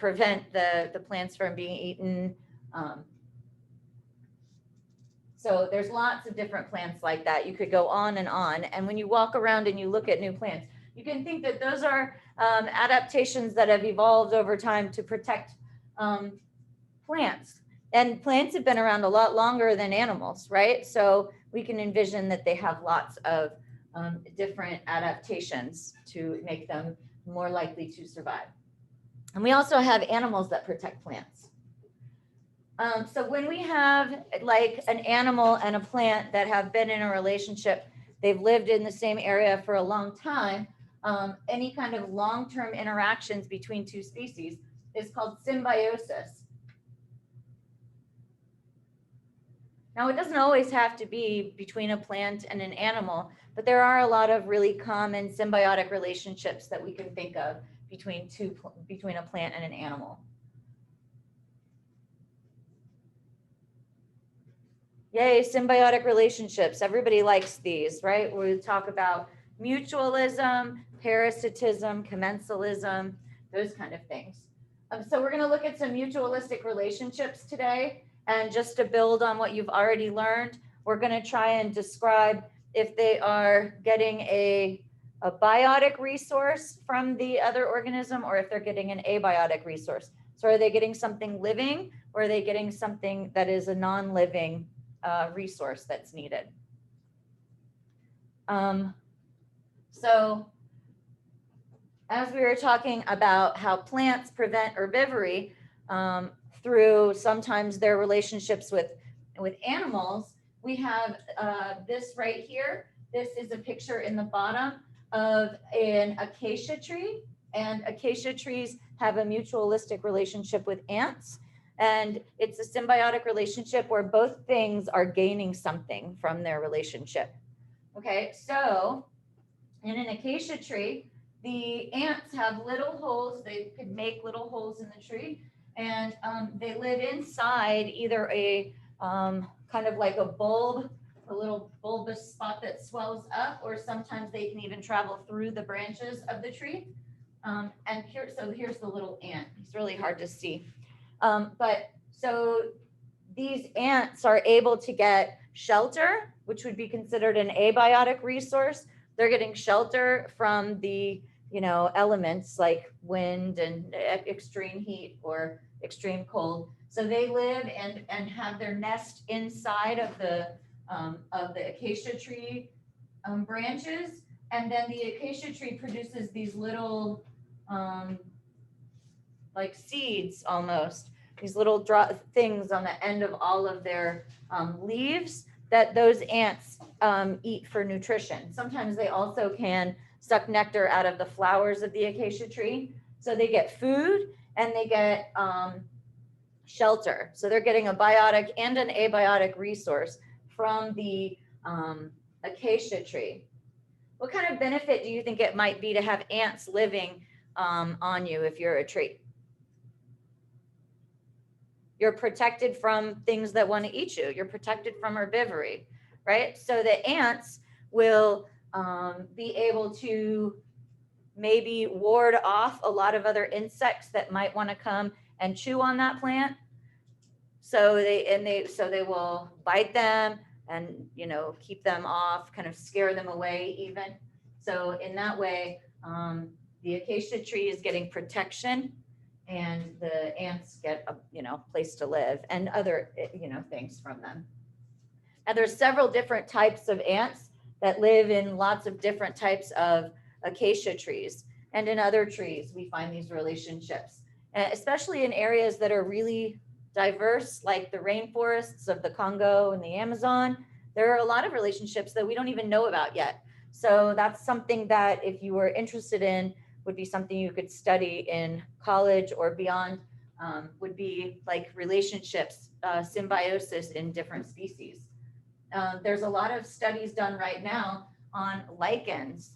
prevent the plants from being eaten. So there's lots of different plants like that. You could go on. And when you walk around and you look at new plants, you can think that those are adaptations that have evolved over time to protect plants. And plants have been around a lot longer than animals, right? So we can envision that they have lots of different adaptations to make them more likely to survive. And we also have animals that protect plants. So when we have like an animal and a plant that have been in a relationship, they've lived in the same area for a long time, any kind of long-term interactions between two species is called symbiosis. Now, it doesn't always have to be between a plant and an animal, but there are a lot of really common symbiotic relationships that we can think of between a plant and an animal. Yay, symbiotic relationships. Everybody likes these, right? We talk about mutualism, parasitism, commensalism, those kind of things. So we're going to look at some mutualistic relationships today. And just to build on what you've already learned, we're going to try and describe if they are getting a biotic resource from the other organism or if they're getting an abiotic resource. So are they getting something living or are they getting something that is a non-living resource that's needed? So as we were talking about how plants prevent herbivory through sometimes their relationships with animals, we have this right here. This is a picture in the bottom of an acacia tree, and acacia trees have a mutualistic relationship with ants. And it's a symbiotic relationship where both things are gaining something from their relationship. Okay, so in an acacia tree, the ants have little holes. They could make little holes in the tree, and they live inside either a kind of like a bulb, a little bulbous spot that swells up, or sometimes they can even travel through the branches of the tree. And here's the little ant. He's really hard to see. But so these ants are able to get shelter, which would be considered an abiotic resource. They're getting shelter from the, elements like wind and extreme heat or extreme cold. So they live and have their nest inside of the acacia tree branches. And then the acacia tree produces these little like seeds almost, these little things on the end of all of their leaves that those ants eat for nutrition. Sometimes they also can suck nectar out of the flowers of the acacia tree. So they get food and they get shelter. So they're getting a biotic and an abiotic resource from the acacia tree. What kind of benefit do you think it might be to have ants living on you if you're a tree? You're protected from things that want to eat you. You're protected from herbivory, right? So the ants will be able to maybe ward off a lot of other insects that might want to come and chew on that plant. So they will bite them and keep them off, kind of scare them away even. So in that way, the acacia tree is getting protection, and the ants get a place to live and other things from them. And there's several different types of ants that live in lots of different types of acacia trees, and in other trees we find these relationships, especially in areas that are really diverse, like the rainforests of the Congo and the Amazon. There are a lot of relationships that we don't even know about yet. So that's something that if you were interested in would be something you could study in college or beyond, would be like relationships, symbiosis in different species. There's a lot of studies done right now on lichens.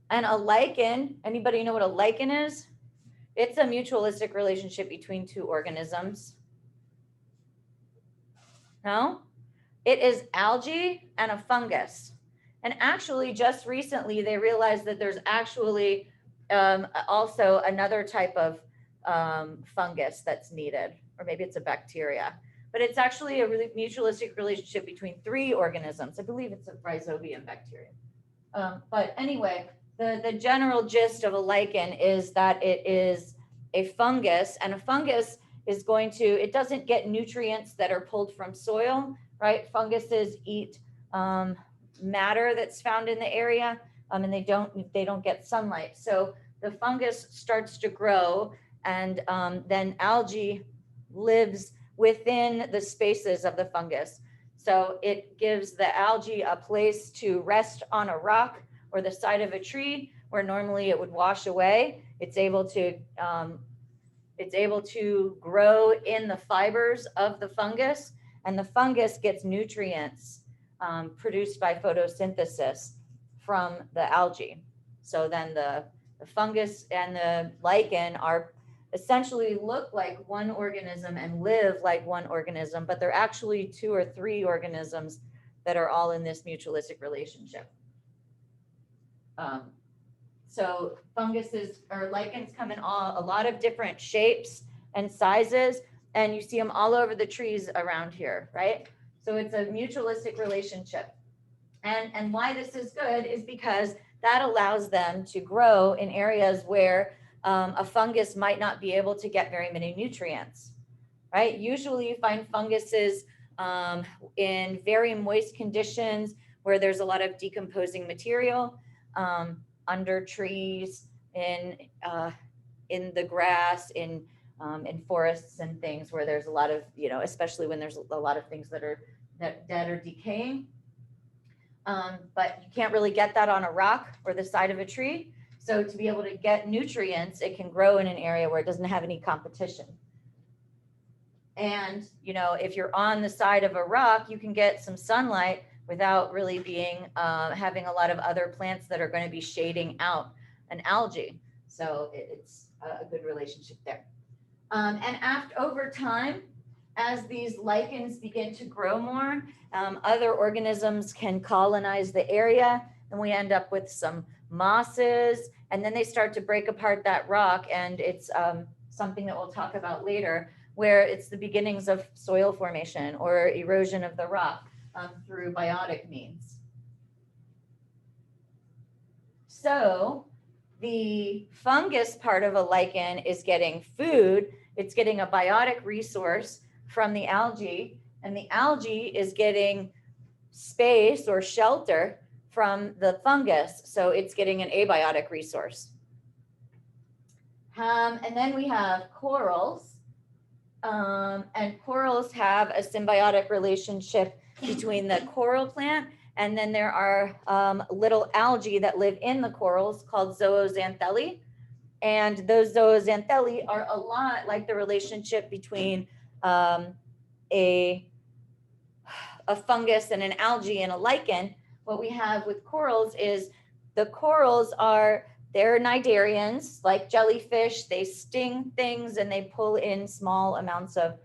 And a lichen, anybody know what a lichen is? It's a mutualistic relationship between two organisms. No? It is algae and a fungus. And actually, just recently, they realized that there's actually also another type of fungus that's needed, or maybe it's a bacteria. But it's actually a really mutualistic relationship between 3 organisms. I believe it's a rhizobium bacteria. But anyway, the general gist of a lichen is that it is a fungus, and a fungus is going to, it doesn't get nutrients that are pulled from soil, right? Funguses eat matter that's found in the area, and they don't get sunlight. So the fungus starts to grow, and then algae lives within the spaces of the fungus. So it gives the algae a place to rest on a rock or the side of a tree where normally it would wash away. It's able to grow in the fibers of the fungus, and the fungus gets nutrients produced by photosynthesis from the algae. So then the fungus and the lichen are essentially look like one organism and live like one organism, but they're actually 2 or 3 organisms that are all in this mutualistic relationship. So funguses or lichens come in a lot of different shapes and sizes, and you see them all over the trees around here, right? So it's a mutualistic relationship. And why this is good is because that allows them to grow in areas where a fungus might not be able to get very many nutrients, right? Usually you find funguses in very moist conditions where there's a lot of decomposing material, under trees, in the grass, in forests and things where there's a lot of, especially when there's a lot of things that are dead or decaying. But you can't really get that on a rock or the side of a tree. So to be able to get nutrients, it can grow in an area where it doesn't have any competition. And, if you're on the side of a rock, you can get some sunlight without really being, having a lot of other plants that are going to be shading out an algae. So it's a good relationship there. And over time, as these lichens begin to grow more, other organisms can colonize the area, and we end up with some mosses, and then they start to break apart that rock, and it's something that we'll talk about later, where it's the beginnings of soil formation or erosion of the rock through biotic means. So the fungus part of a lichen is getting food, it's getting a biotic resource from the algae, and the algae is getting space or shelter from the fungus, so it's getting an abiotic resource. And then we have corals, and corals have a symbiotic relationship between the coral plant, and then there are little algae that live in the corals called zooxanthellae, and those zooxanthellae are a lot like the relationship between a fungus and an algae and a lichen. What we have with corals is the corals they're cnidarians, like jellyfish. They sting things and they pull in small amounts of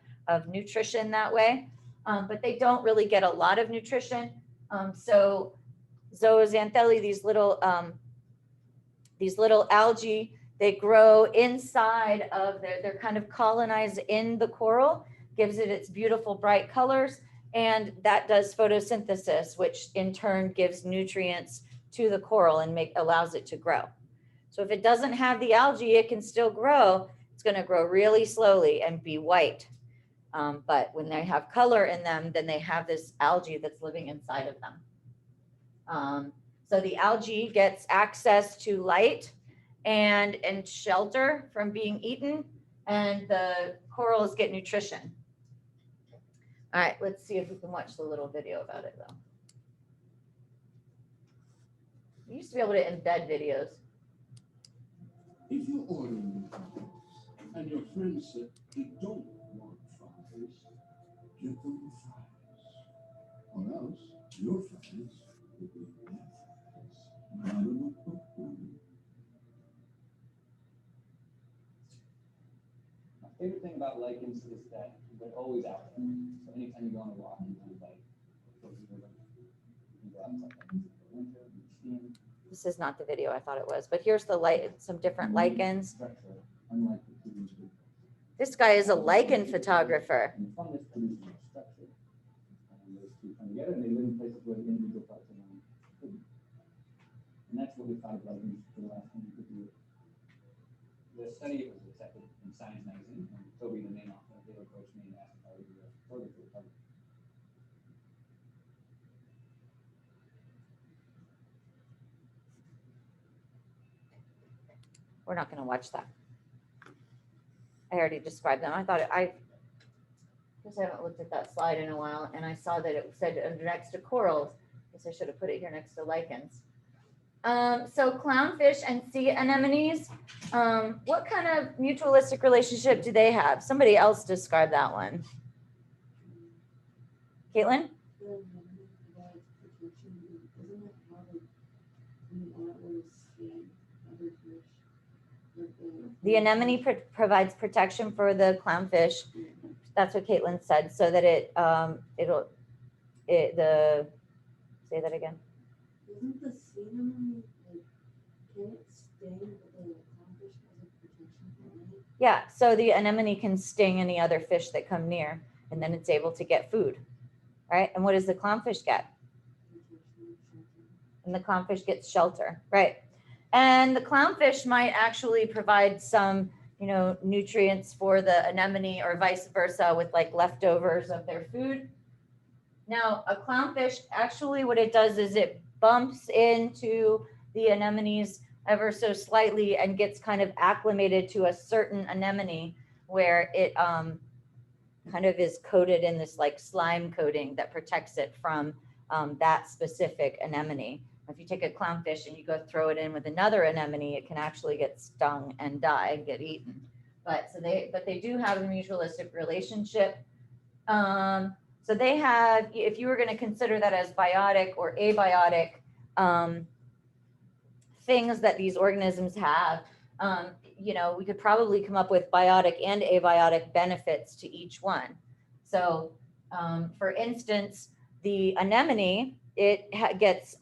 nutrition that way, but they don't really get a lot of nutrition. So zooxanthellae, these little algae, they grow inside of they're kind of colonized in the coral, gives it its beautiful bright colors, and that does photosynthesis, which in turn gives nutrients to the coral and allows it to grow. So if it doesn't have the algae, it can still grow. It's going to grow really slowly and be white. But when they have color in them, then they have this algae that's living inside of them. So the algae gets access to light and shelter from being eaten, and the corals get nutrition. All right, let's see if we can watch the little video about it, though. You used to be able to embed videos. If you're ordering and your friends said they don't want fries, give them fries. Or else your fries will be their fries. My favorite thing about lichens is that they're always out there. So anytime you go on a walk, you can you go outside in the winter, you steam. This is not the video I thought it was, but here's some different lichens. Unlike the previous This guy is a lichen photographer. And the fungus produces a structure. And those two come together and they live in places where the individual parts of them couldn't. And that's what we thought of lichens for the last 150 years. The study was accepted in Science magazine, and Toby, the main author, they approached me and asked if I would do a photo for the cover. We're not going to watch that. I already described them. I thought because I haven't looked at that slide in a while, and I saw that it said next to corals. I guess I should have put it here next to lichens. So clownfish and sea anemones, what kind of mutualistic relationship do they have? Somebody else describe that one. Caitlin? The anemone provides protection for the clownfish. That's what Caitlin said, so that say that again. Isn't the sea anemone, like, can it sting, but the clownfish has a protection from it? Yeah, so the anemone can sting any other fish that come near, and then it's able to get food, right? And what does the clownfish get? And the clownfish gets shelter, right? And the clownfish might actually provide some, nutrients for the anemone or vice versa with like leftovers of their food. Now, a clownfish, actually what it does is it bumps into the anemones ever so slightly and gets kind of acclimated to a certain anemone where it kind of is coated in this like slime coating that protects it from that specific anemone. If you take a clownfish and you go throw it in with another anemone, it can actually get stung and die and get eaten. But they do have a mutualistic relationship. So they have, if you were going to consider that as biotic or abiotic things that these organisms have, we could probably come up with biotic and abiotic benefits to each one. So, for instance, the anemone, it gets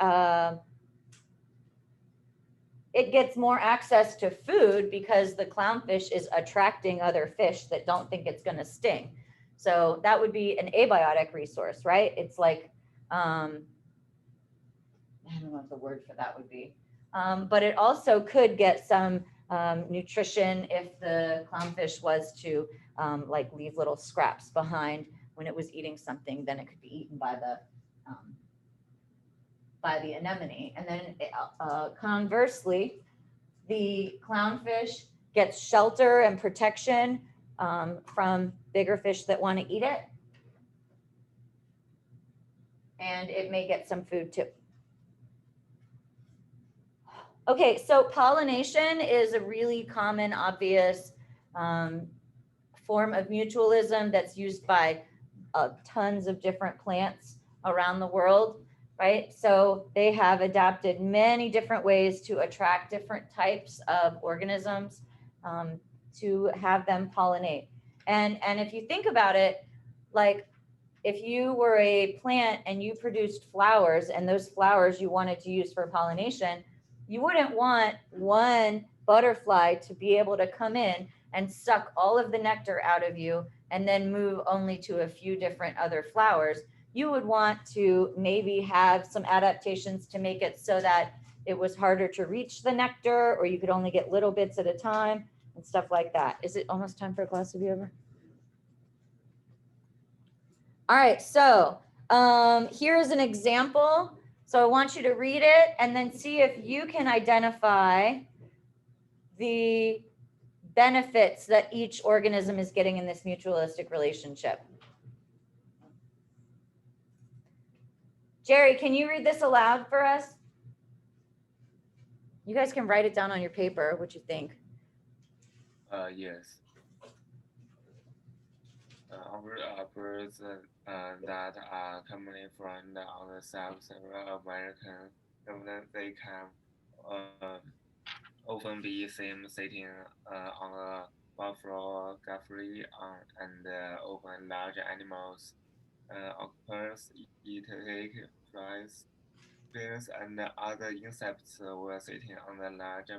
more access to food because the clownfish is attracting other fish that don't think it's going to sting. So that would be an abiotic resource, right? It's like, I don't know what the word for that would be. But it also could get some nutrition if the clownfish was to like leave little scraps behind when it was eating something, then it could be eaten by the anemone. And then conversely, the clownfish gets shelter and protection from bigger fish that want to eat it. And it may get some food too. Okay, so pollination is a really common, obvious form of mutualism that's used by tons of different plants around the world, right? So they have adapted many different ways to attract different types of organisms to have them pollinate. And if you think about it, like if you were a plant and you produced flowers and those flowers you wanted to use for pollination, you wouldn't want one butterfly to be able to come in and suck all of the nectar out of you and then move only to a few different other flowers. You would want to maybe have some adaptations to make it so that it was harder to reach the nectar, or you could only get little bits at a time and stuff like that. Is it almost time for a class to be over? All right, so here is an example. So I want you to read it and then see if you can identify the benefits that each organism is getting in this mutualistic relationship. Jerry, can you read this aloud for us? You guys can write it down on your paper, what you think. Yes. Our birds that are commonly found on the South American, they can often be seen sitting on a buffalo guthrie and often large animals. Octopus eat flies, bears, and other insects were sitting on the large